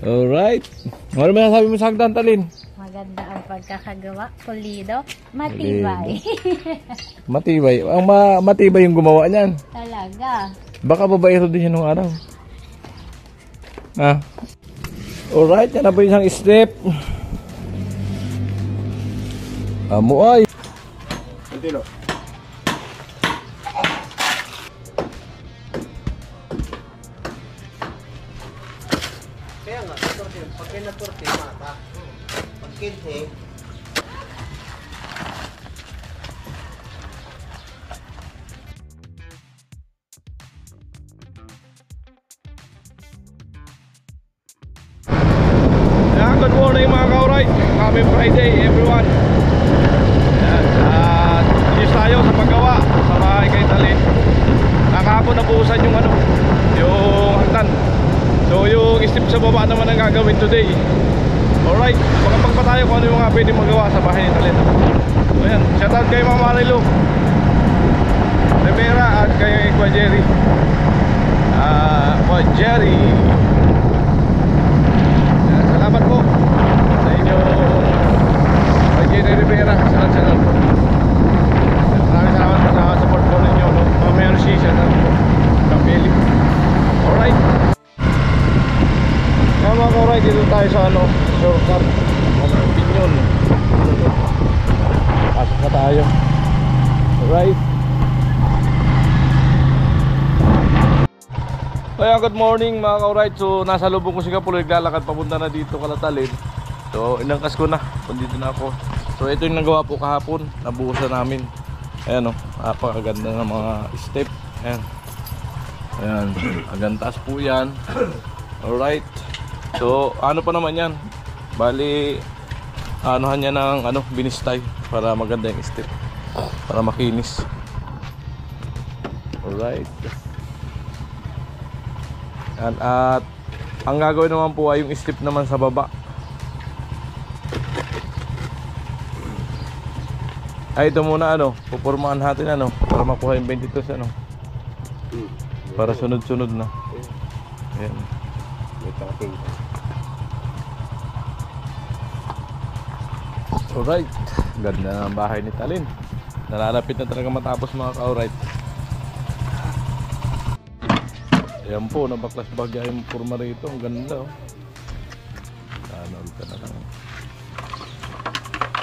Alright. Ano may nasabi mo sa hagdan, Talin? Maganda ang pagkakagawa. Pulido. Matibay. Matibay. Ang matibay yung gumawa niyan. Talaga. Baka babaero din yan nung araw. Ah. Alright, yan na po isang step. Amuay. Continue. Kaya nga, pag kinaturte, mata. Pag kinti, Good morning mga ka-alright. Happy Friday everyone. Ayan, at yes tayo sa paggawa sa bahay kay Talin. Nakahapon nabuhusan yung yung hagdan. So yung step sa baba naman ang gagawin today. Alright, magpag pa tayo kung ano yung mga pwede magawa sa bahay ni Talin. So ayan, shoutout kay Mama Marilu Rivera at kay Kwa Jerry. Kwa Jerry, salamat po sa inyo kay Jenny Rivera. Salamat. Maraming salamat po sa support po ninyo, no? Mamaya siya ng Kapili. Alright. Kaya mga ka-alright, dito tayo sa shortcut Pinyon. Pasok na tayo. Alright. Kaya good morning mga ka-alright. So nasa lubong ko si Kapulo, naglalakad papunta na dito kala Talin. So inangkas ko na, dito na ako. So ito yung nagawa po kahapon, nabuhusan namin. Ayan napakaganda ng mga step. Ayan, agantas po yan. Alright. So ano pa naman yan, bali anuhan niya ng binistay para maganda yung step, para makinis. Alright. At ang gagawin naman po ay yung step naman sa baba. Ay ito muna pupormahan natin para makuha yung 22 para sunod-sunod na. Ayan. Alright, ganda ng bahay ni Talin. Nalalapit na talaga matapos mga ka-alright. Ayan po, nabaklas bagya yung forma rito. Ang ganda Tanol ka na lang.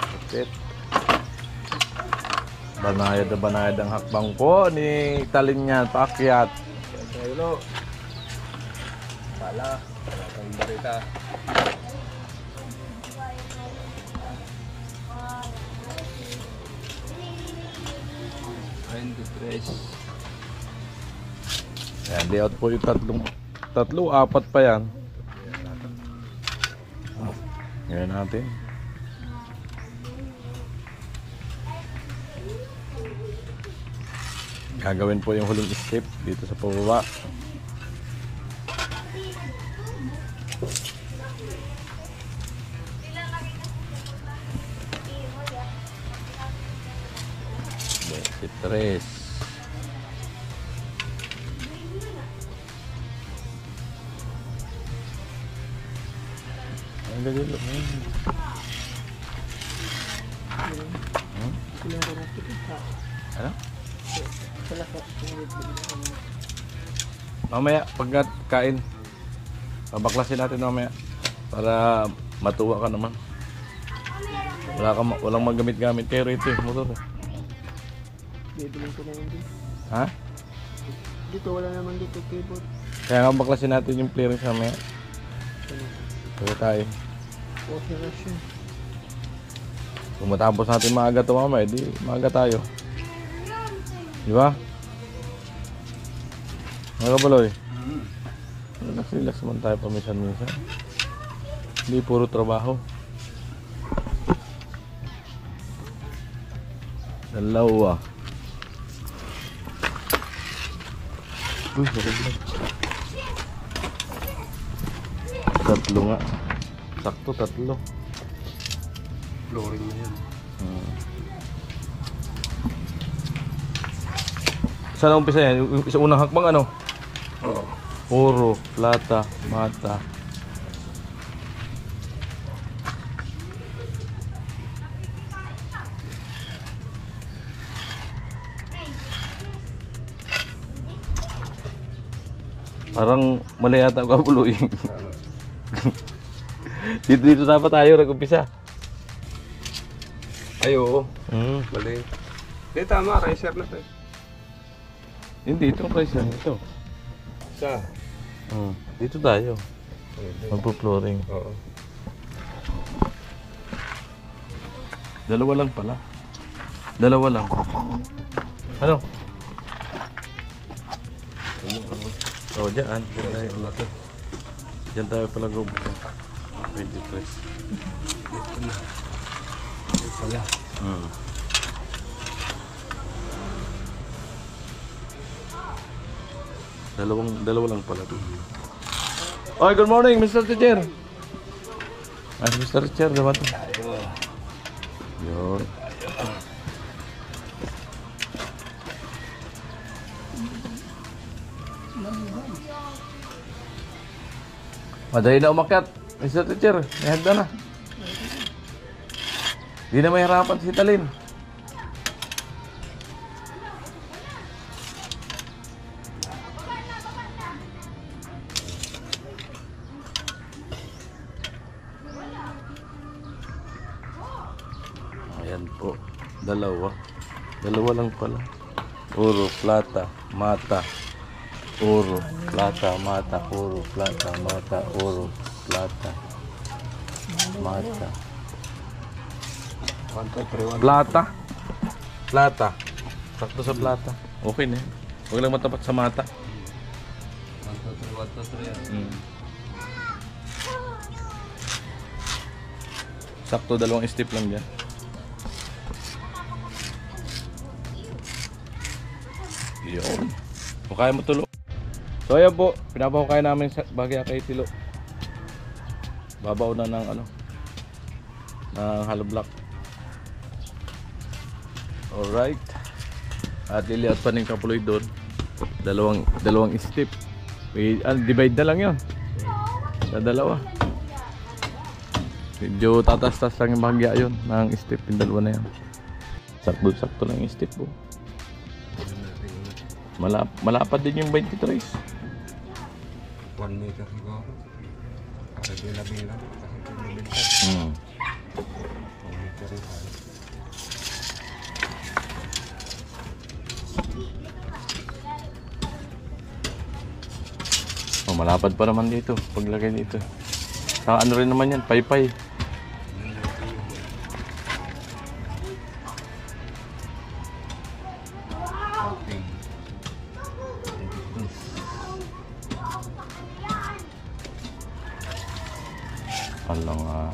Kapit. Banayad ang hakbang po ni Talin yan, paakyat. Hello. Pala, wala kang barita. Ayan, layout po yung tatlo, apat pa yan. Ngayon natin. Gagawin po yung huling step dito sa pababa. Tres. Ang galing lo. Ano? Mamaya pagkat kain, pabaklasin natin mamaya para matuwa ka naman. Walang magamit-gamit kayo rito motor. Bibilin ko na yun din. Ha? Dito wala naman dito keyboard. Kaya nga baklasin natin yung clearance mamaya. Kaya tayo. Okay na siya. Kung matapos natin maaga ito mamaya, di maaga tayo. Di ba? Mga kabaloy. Relax man tayo paminsan-minsan. Hindi puro trabaho. Dalawa. Uy, bakit. Tatlo nga. Sakto, tatlo. Flooring na yan. Saan ang umpisa yan? Yung isa unang hakbang ano? Oo. Puro, plata, mata. Parang mali yata ang kapuluin. Dito dapat tayo nag-umpisa. Ay, oo. Hmm. Mali. Hindi, tama. Riser na to. Hindi, ito ang price yan. Ito. Isa. Dito tayo. Pwede. Magpo-flooring. Oo. Dalawa lang pala. Dalawa lang. Ano? Oh, dyan. Dyan tayo pala gubukan. 23. Wala. Dalawa lang pala. Oy, good morning, Mr. Teacher. Ay, Mr. Teacher, diba ito? Yun. Madali na umakyat, Mr. Teacher. May hagda na. Di na mahirapan si Talin. Ayan po. Dalawa. Dalawa lang pala. Oro, plata, mata. Oro, plata, mata. Oro, plata, mata. Oro, plata, mata. Plata. Plata. Sakto sa plata. Okay na. Huwag lang matapat sa mata. 1, 2, 3, 1, 2, 3. Sakto, dalawang step lang dyan. Yun. Kung kaya mo tulo. So ayan po, pinapahukay namin sa bagay kay Tilo. Babaw na ng ano, ng hollow block. Alright. At liliat pa ng kapuloy doon. Dalawang step. Divide na lang yun. Sa dalawa. Medyo tatas-tas lang yung bahagya yun ng step. Yung dalawa na yan. Sakto lang yung step po. Malapad din yung 23. 1 meter siguro. Para bila-bila. Kasi pinabilis. 1 meter rin tayo. Oh, malapad pa naman dito. Paglagay dito. Sa ano rin naman yan, paypay. Okay. Alangan.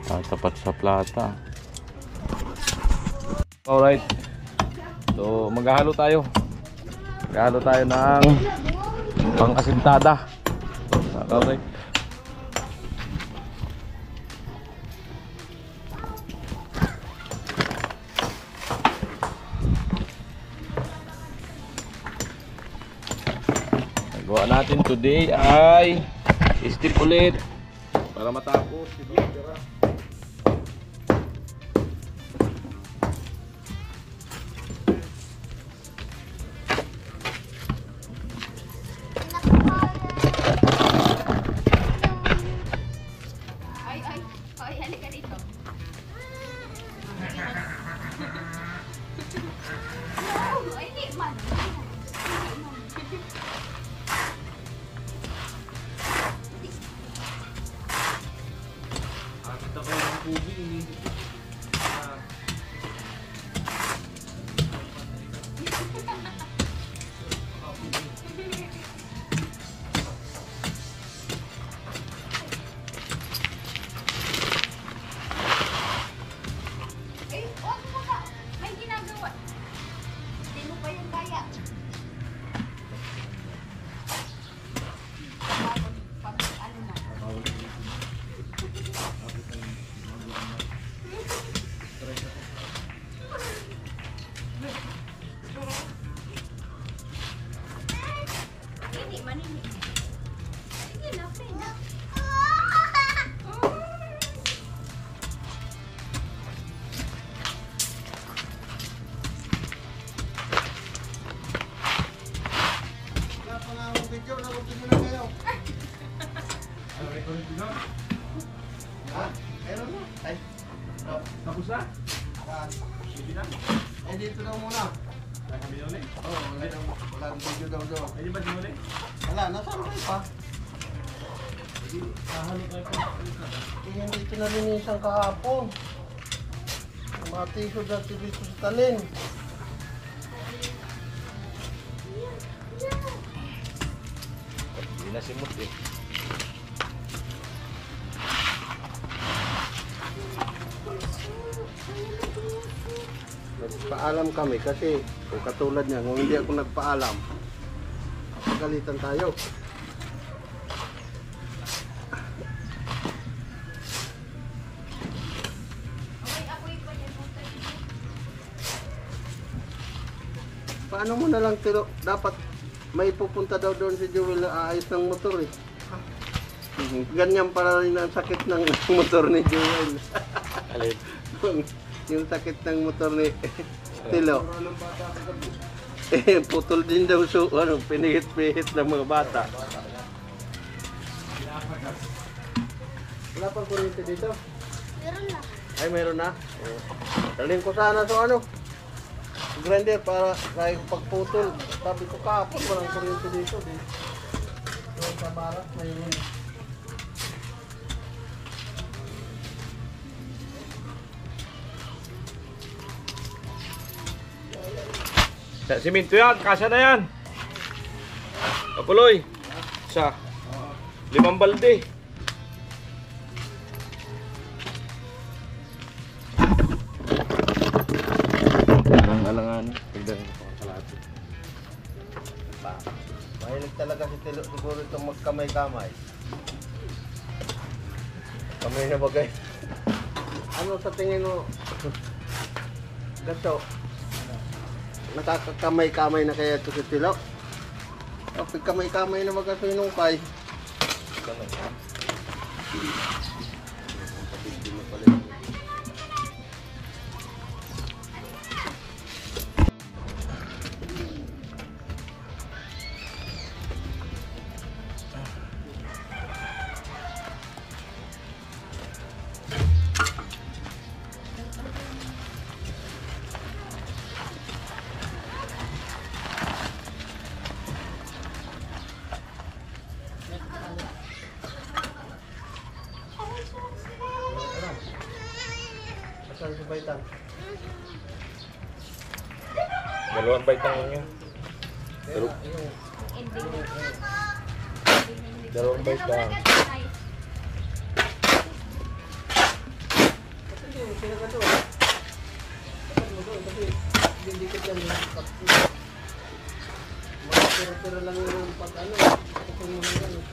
23. Tatapat sa plata. Alright. So, maghahalo tayo. Maghahalo tayo ng pang-asintada. Alright. Nagawa natin today ay step ulit para matapos. Ha? Meron na. Ay. Tapos na? Eh, dito daw muna. Oo, wala nang video daw doon. Hindi ba dinuli? Wala, nasaan kayo pa? Eh, hindi pinalinisan kahapon. Mga tissue dati dito sa talin. Hindi na simot eh. Nagpaalam kami kasi kung katulad niya, kung hindi ako nagpaalam, pagalitan tayo. Paano mo na lang tiro? Dapat may pupunta daw doon si Joel na aayos ng motor eh. Ganyan para rin ang sakit ng motor ni Joel. Alin? Yung sakit ng motor ni Tilo. Putol din daw ano, pinihit-pihit ng mga bata. Wala pang kuryente dito? Meron na. Ay, meron na. Dalhin ko sana sa ano, grinder para kahit pagputol. Sabi ko kahapon, walang kuryente dito. Doon sa barak, mayroon. Siminto yan, kasya na yan. Kapuloy. Isa. 5 balde. Alangan. Tignan ko ang kalahati. Mahilig talaga si Tilo siguro itong magkamay-kamay. Kamay na bagay. Ano sa tingin mo? Ganto. Nakakakamay-kamay na kaya ito si Tilo? Kapag kamay-kamay na baga sa inungkay. Saan si Baitan? Dalawang baitang yun. Dalawang baitang. Dindikit yan yung mga pera-pera lang yung pag ano. Kapag mo lang yan.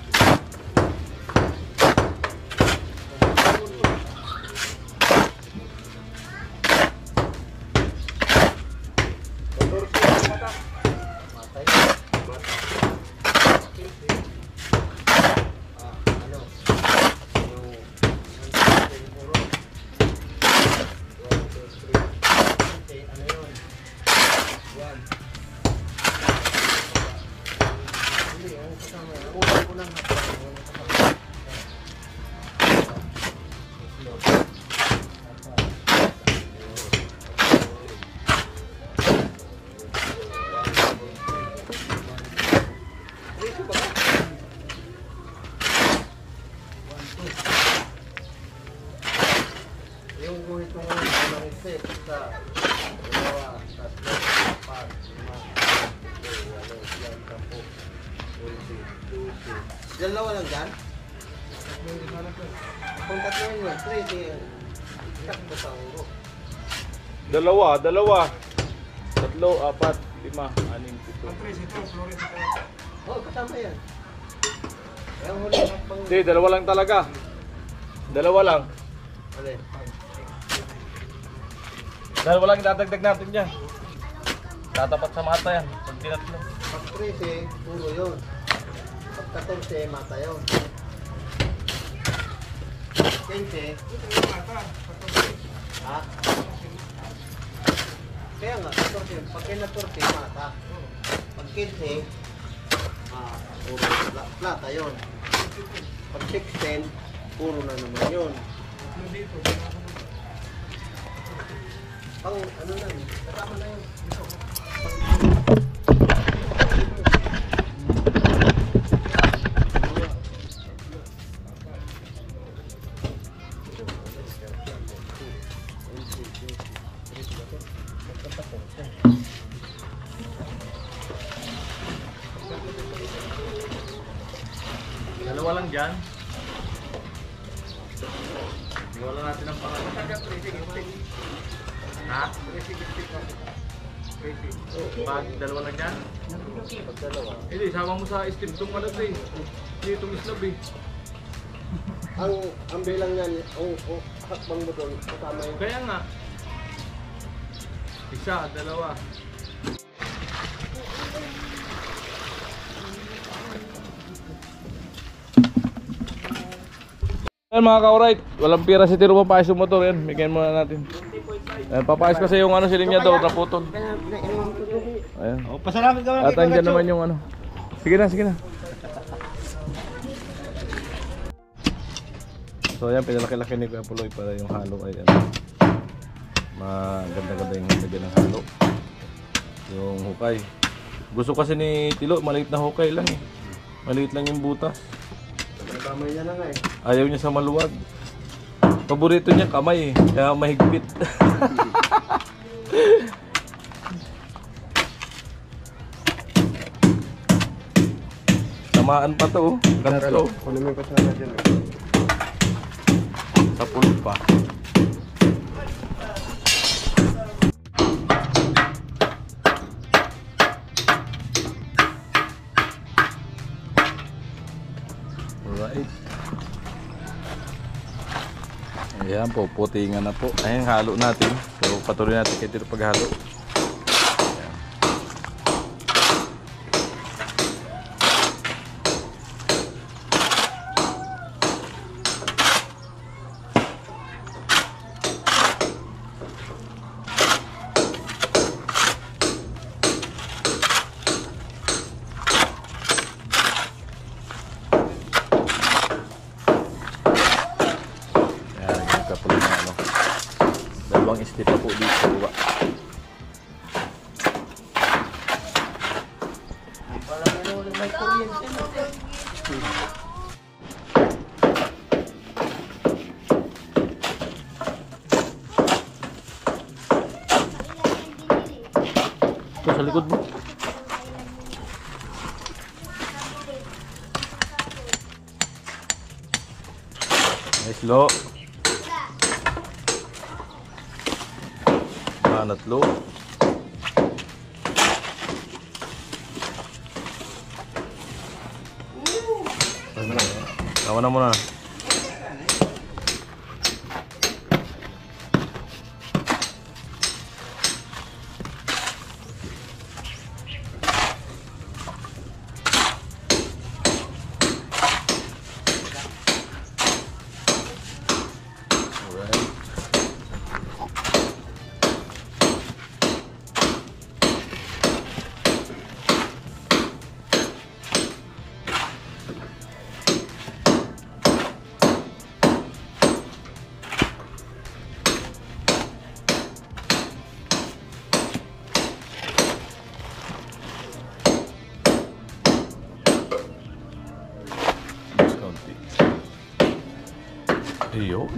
Yung guhit mo ng step sa dalawa, tatlo, apat, 5, 6, 7, 8, 9, 10, 11, 12. Dalawa lang dyan? Kung tatlo yun, 3, di sakto sa uro. Dalawa. 3, 4, 5, 6, 7. Oo, kasama yan. Yung huli hakbang. Hindi, dalawa lang talaga. Dalawa lang. Alin? Dalawa lang idadagdag natin dyan. Tatapat sa mata yan. Pag tinatlo. Pag 13, puro yun. Pag 14, mata yun. 15, ha? Kaya nga, 14. Pag kina-14, mata. Pag 15, puro plata yun. Pag 610, puro na naman yun. Pang ano na yun, kasama na yun. Dalawa lang dyan. Wala natin ang pangalan. Ha? Pag dalawa lang dyan? Pag dalawa. Hindi, sama mo sa steam itong malat eh. Hindi itong islab eh. Ang bilang yan, hakbang mo doon, kasama yung Kaya nga. Isa, dalawa. Ayan mga ka-alright, walang pira si Tiro papayos yung motor yan, bigyan muna natin. Ayan, papayos kasi yung ano siling niya daw, naputol. Ayan. pasalamat ka At andyan naman yung ano. Sige na, sige na. So ayan, pinalaki-laki ni Kuya Puloy para yung halo ay ano. Maganda-ganda yung lagyan ng halo. Yung hukay. Gusto kasi ni Tilo, maliit na hukay lang eh. Maliit lang yung butas. Kamay niya na nga eh. Ayaw niya sa maluwag. Paborito niya kamay eh, kaya mahigpit. Tamaan pa to, ganito. Kunin mo yung kasama dyan. Sa pulo pa. Alright. Ayan po, putingan na po. Ayan, halo natin. So, patuloy natin kayo dito paghalo. Ayan. Dalawang step pa po dito sa baba. May kuryente mo. Ito sa likod mo. Nice lo. Natlo. Tawa na muna. Iyo.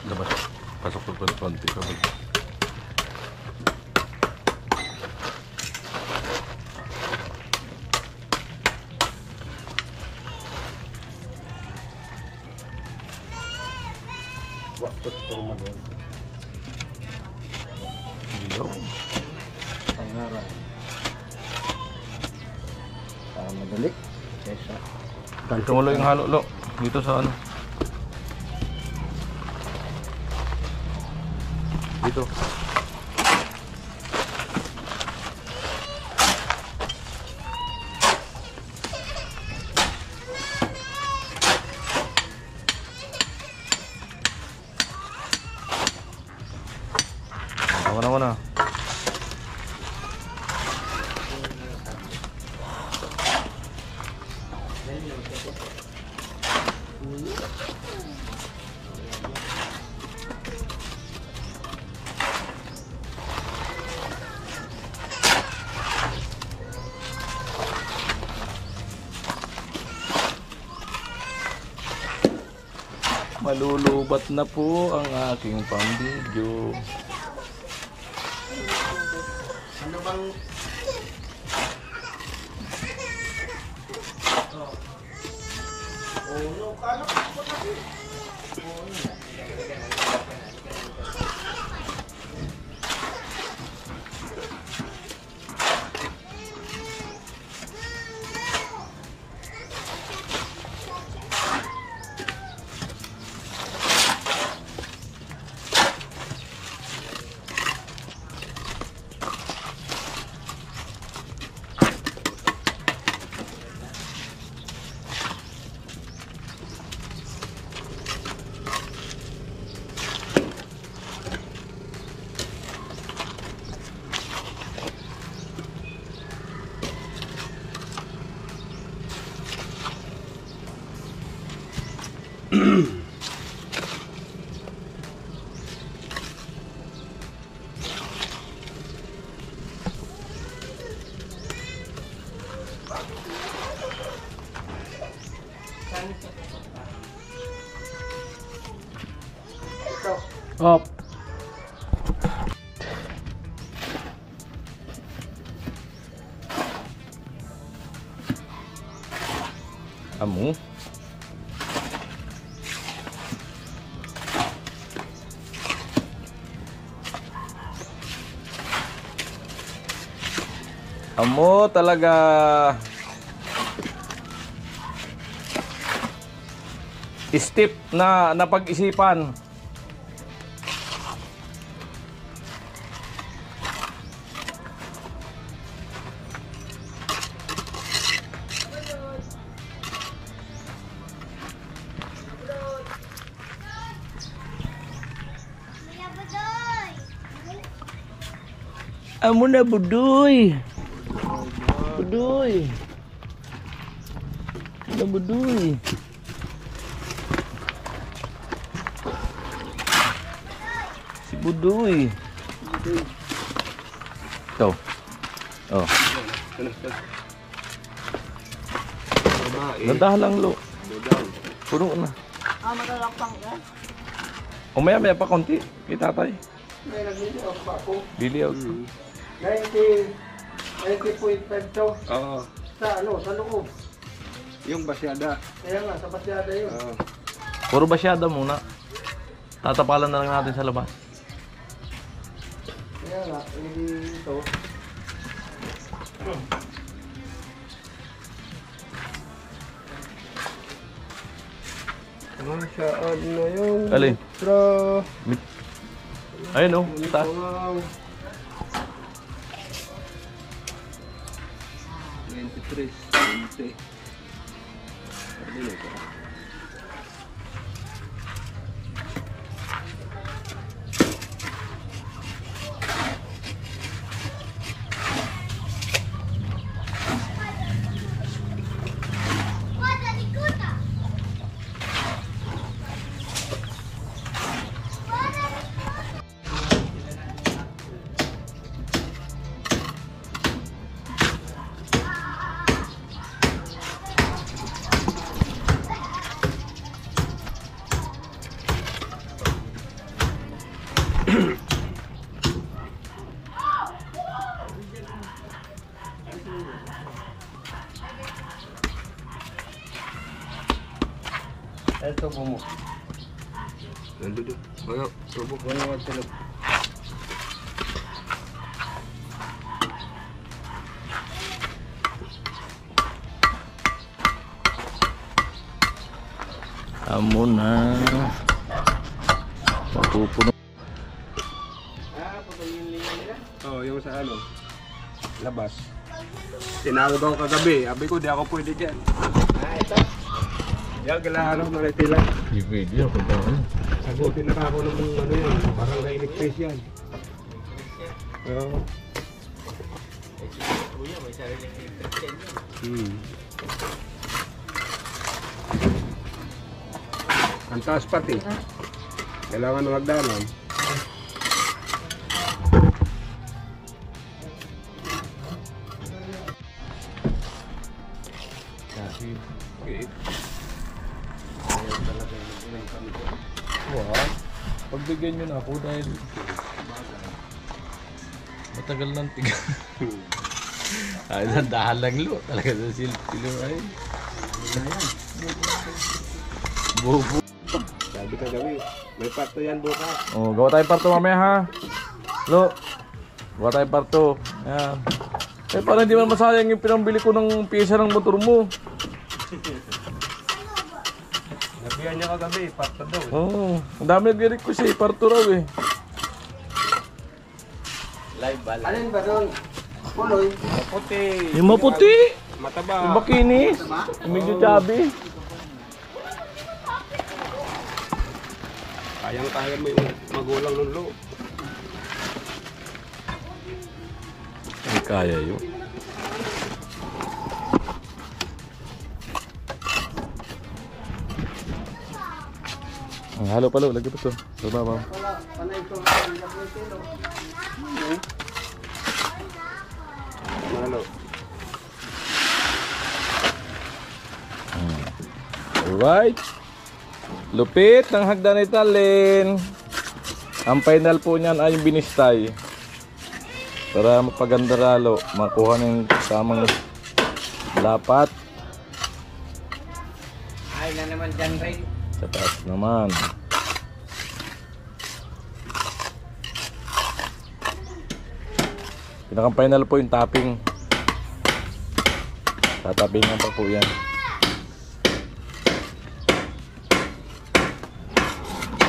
Labas. Pasok ko ng konti. Waktu Ramadan. Iyo. Pangaran. Madali. Kesa. Tumulo yung halo lo. Dito sa ano. Dito. Malulubat na po ang aking pambidyo. Ano bang... Oh, no, kala ko na Op. Amo. Amo talaga. Step na napag-isipan. Amo na budoy. Budoy. Na budoy. Si budoy. Ito. Oh. Nandahan lang lo. Puno na. Ah, magalakpang yan. Umaya-maya pa konti. Kita tayo. may nagliliw pa ako. Liliyaw. 90.5 to. Oo. Sa loob. Yung basyada. Kaya nga, sa basyada yun. Oo. Puro basyada muna. Tatapalan na lang natin sa labas. Kaya nga, hindi ito. Masyad na yung Alin? tra. Ayun oh, taas. Wow. 23, 20. Ano ito? Ito po mo. Nandun doon. Ayo, tubo. Wala nga sila. Amo na. Mapupuno. Oo, yung sa ano, labas. Tinawag ako kagabi. Sabi ko, di ako pwede dyan. Ito. Yan, kailangan ako na lang. I-video kung paano. Sagutin na ako ng ano yan, barangay electrician. Oo. Ang taas pati. Kailangan magdanan. Okay. Wow. Pagbigyan nyo na ako dahil matagal nang tiga. Ay, nandahan lang lo. Talaga sa silo ay. Bubu. Sabi ka gabi, may parto yan bukas. Oh, gawa tayo parto mamaya ha. Lo. Gawa tayo parto. Ayan. Eh, parang hindi man masayang yung pinambili ko ng pyesa ng motor mo. Nabihan niya kagabi, parto daw. Oo. Oh, ang dami nag-request eh. Parto raw eh. Alin ba doon? Puloy. Puti. Yung maputi. Mataba. Yung makinis. Yung medyo chubby. Kayang-kaya mo yung magulang ng lo. Ay, kaya yun. Ang halo pala, lagi pa to. Sa baba. Wala, panay ito. Ang kilo. Ano? Alright. Lupit ng hagdan ni Talin. Ang final po niyan ay yung binistay. Para mapaganda lalo. Makuha ng kasamang dapat. Ay na naman dyan rin. Sa taas naman. Pinakang final po yung topping. Tatapingan pa po yan.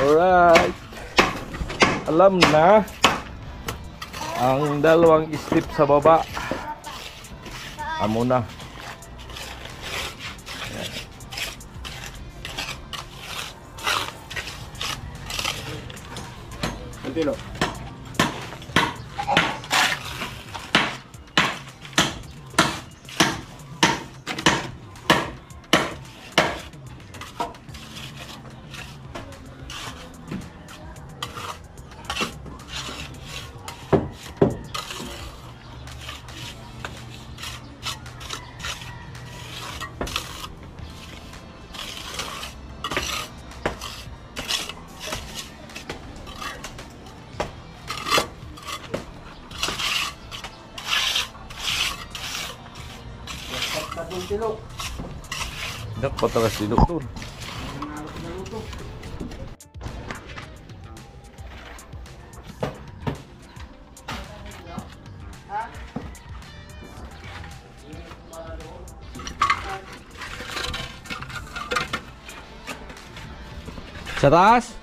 Alright. Alam na ang dalawang step sa baba. Amo na. Antilo. Kilo. Dapat talaga si doktor. Sa taas?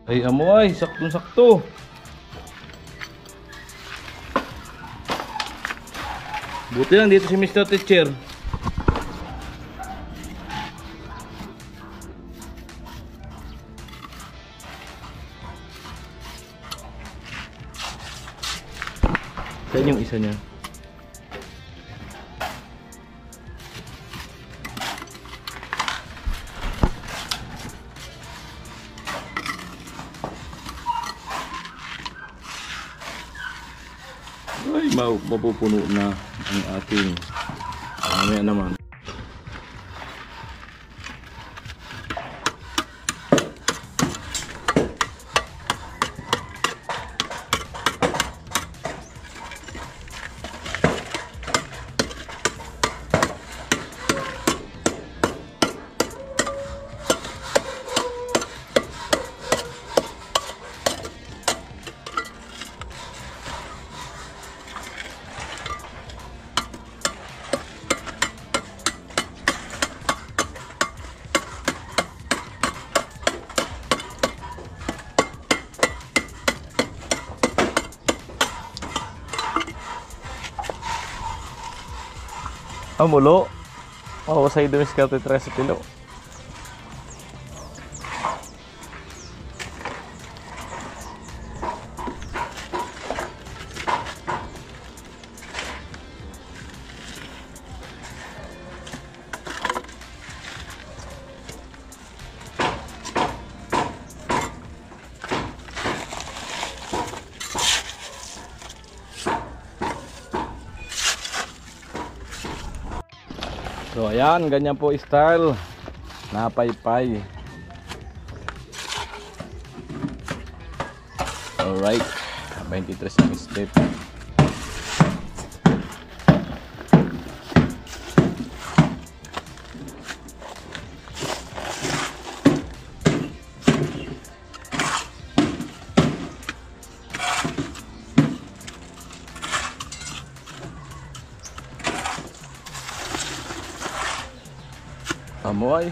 Ay, amoy, saktong-sakto. Buti lang dito si Mr. Teacher. Saan yung isa niya? Ay, mapupuno na ang ating mamaya naman. Mulo. Oh, sa idumis ka 13 kilo. So ayan, ganyan po style. Napaypay. Alright. 23 ang step. Amoy.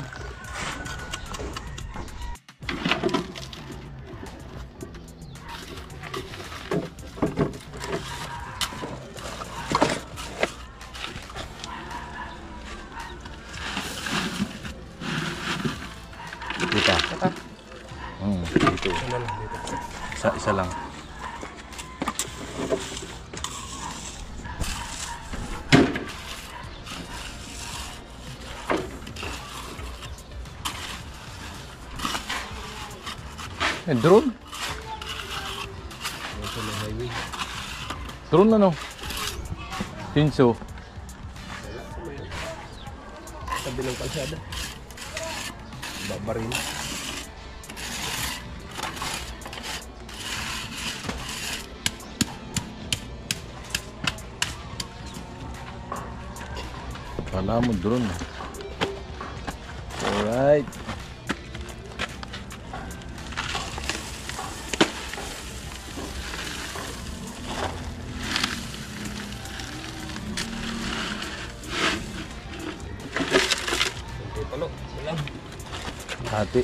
Kita. Dito. Isa lang. Drone? Drone ano? Pinso. Sabi ng kalsada. Babarin. Kala mo drone. Alright. Hati.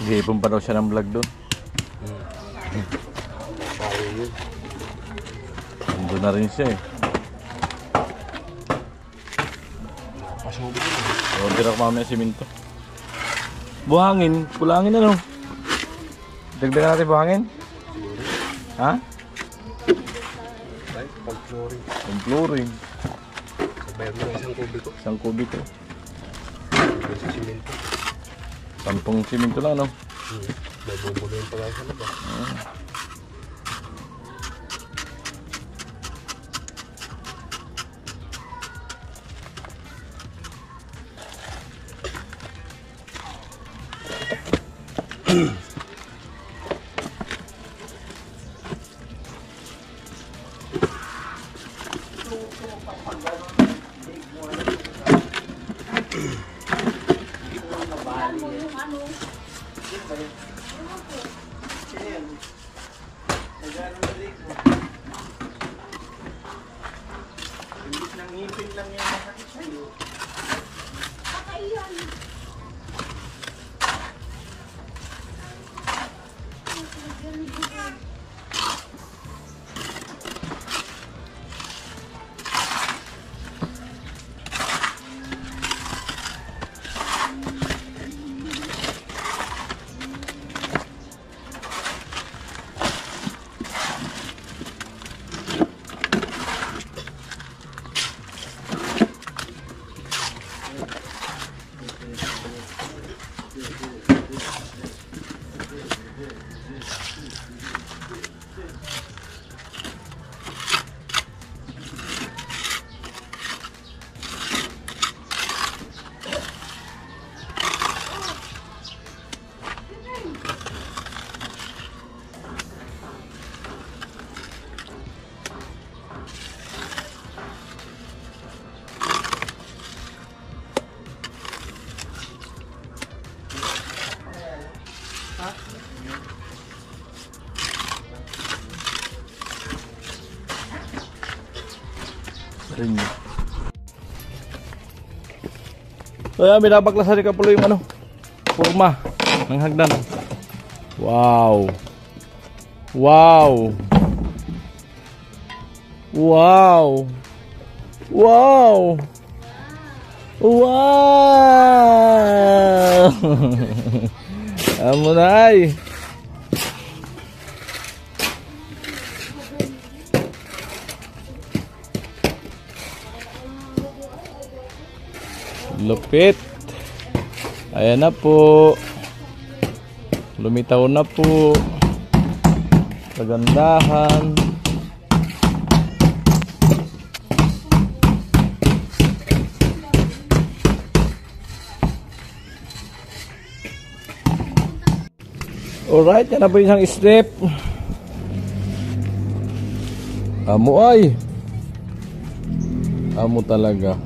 Gihipon pa daw siya ng vlog doon. Nandun na rin siya eh. Order ako mamaya siminto. Buhangin, kulangin ano? Dagdagan natin buhangin? Ha? Pag-flooring. Ang flooring. Sabayan mo ng isang kubiko. Isang kubiko. Sa simento. 10 siminto lang, no? May bumbuloyin pa lang sa labas. rin yun. So yan, binabaklasan ni Kapulo yung ano, forma ng hagdan. Wow. Wow. Wow. Wow. Wow. Amo na ay. Lupit. Ayan na po. Lumitaw na po. Kagandahan. Alright, yan na po isang step. Amo ay. Amo talaga.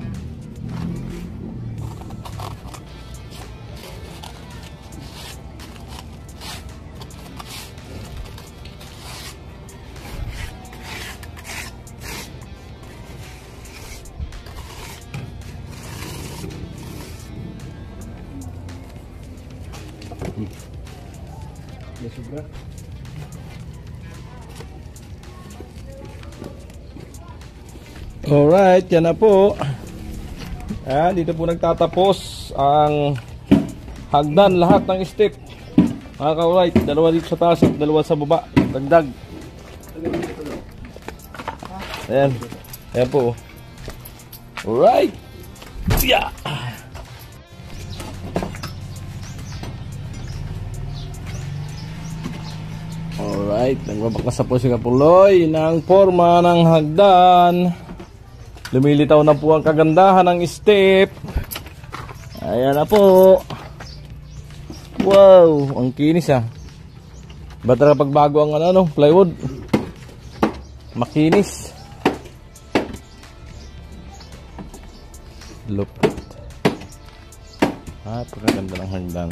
Alright, yan na po. Ayan, dito po nagtatapos ang hagdan, lahat ng step. Mga ka-alright, dalawa dito sa taas at dalawa sa baba. Dagdag. Ayan. Ayan po. Alright. Yeah. Alright, nagbabakas na po si Kapuloy ng forma ng hagdan. Lumilitaw na po ang kagandahan ng step. Ayan na po. Wow, ang kinis ah. Ba talaga pagbago ang ano, plywood? Makinis. Lupit. Ah, pagkaganda ng hagdan.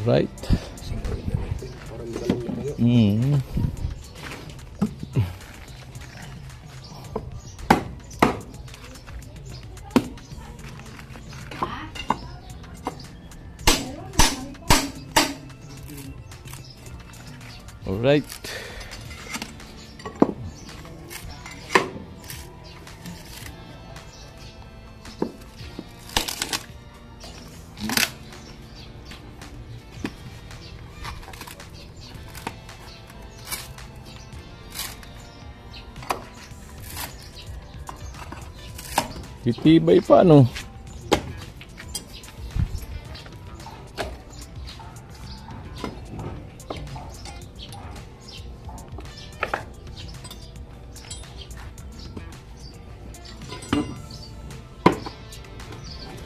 Alright. Alright. Titibay pa no.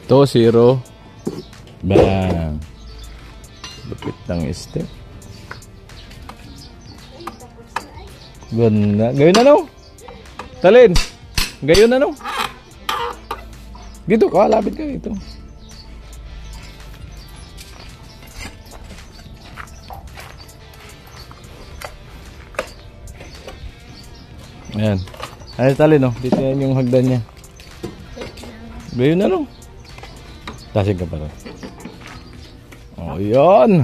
To zero. Bang. Lupit ng step. Ganda. Gawin na no. Talin. Gayon na no. Dito ka, lapit ka dito. Ayan. Ayan tali no. Dito yan yung hagdan niya. Gayon na no. Lasing ka pa rin. O, yun.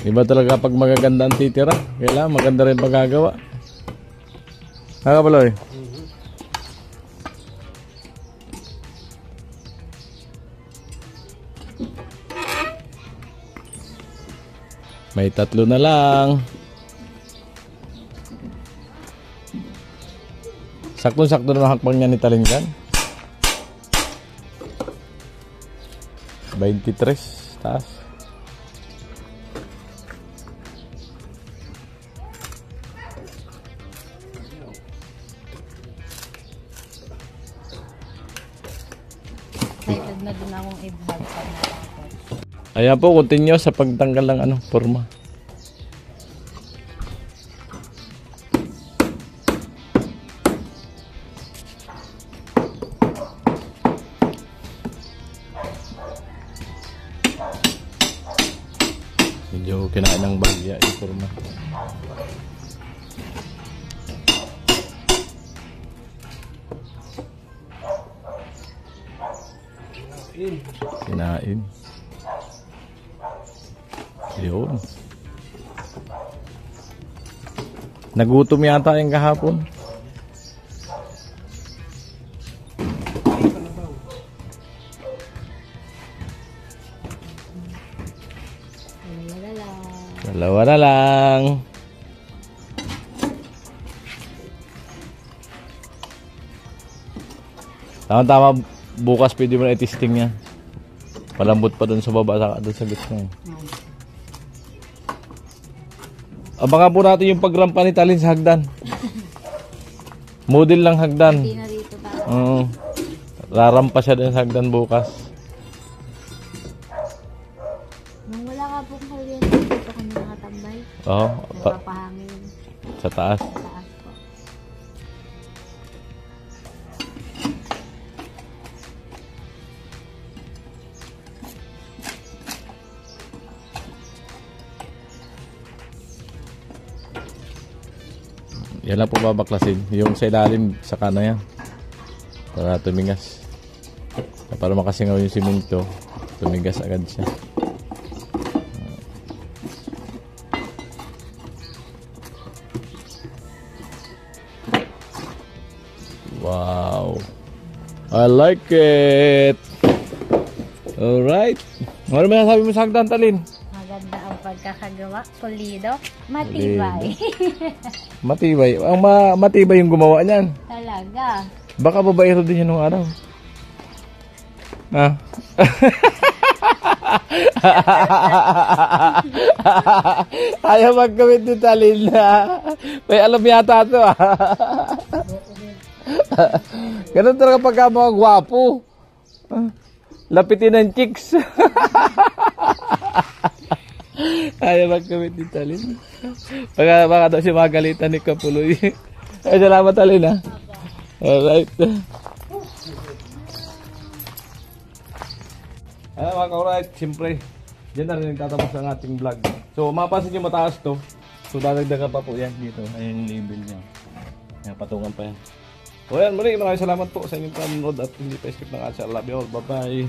Iba talaga pag magaganda ang titira. Kailangan maganda rin pagkagawa. Nakapaloy. May 3 na lang. Saktong-sakto na hakbang niya ni Talinggan. 23 taas. Excited na din akong i-vlog sa natapos. Ayan po, continue sa pagtanggal ng ano, forma. Medyo kinain ng bagya yung forma. Kinain. Yun. Nagutom yata yung kahapon. Dalawa na lang. Tama-tama, bukas pwede mo na i-testing niya. Palambot pa dun sa baba, saka dun sa gitna. Abangan po natin yung pagrampa ni Talin sa hagdan. Model lang hagdan. Hindi na dito tayo. Oo. Rarampa siya din sa hagdan bukas. Nung wala ka pong kuryente, dito kami nakatambay. Oo. Napapahangin Sa taas. sa taas po. Yan lang po babaklasin. Yung sa ilalim, saka na yan. Para tumingas. Para makasingaw yung simento, tumigas agad siya. Wow. I like it. Alright. Ano may nasabi mo sa hagdan, Talin? Maganda ang pagkakagawa. Pulido. Matibay. Matibay. Ang matibay yung gumawa niyan. Talaga. Baka babaero din yan nung araw. Ha? Ayaw magkawit ni Talin na. May alam yata ito ah. Ganun talaga pagka mga gwapo. Lapitin ng chicks. Ayaw magkawit ni Talin. Baka daw siya magalitan ni Kapuloy. Ay, salamat Talin ha. Alright. Mga ka-alright, siyempre, dyan na rin nagtatapos ang ating vlog. So, mapapansin nyo mataas to. So, dadagdagan pa po yan dito. Ayan yung label niya. Ayan, patungan pa yan. So, ayan, muli, maraming salamat po sa inyong panonood at hindi pa skip ng ads. I love you all. Bye-bye.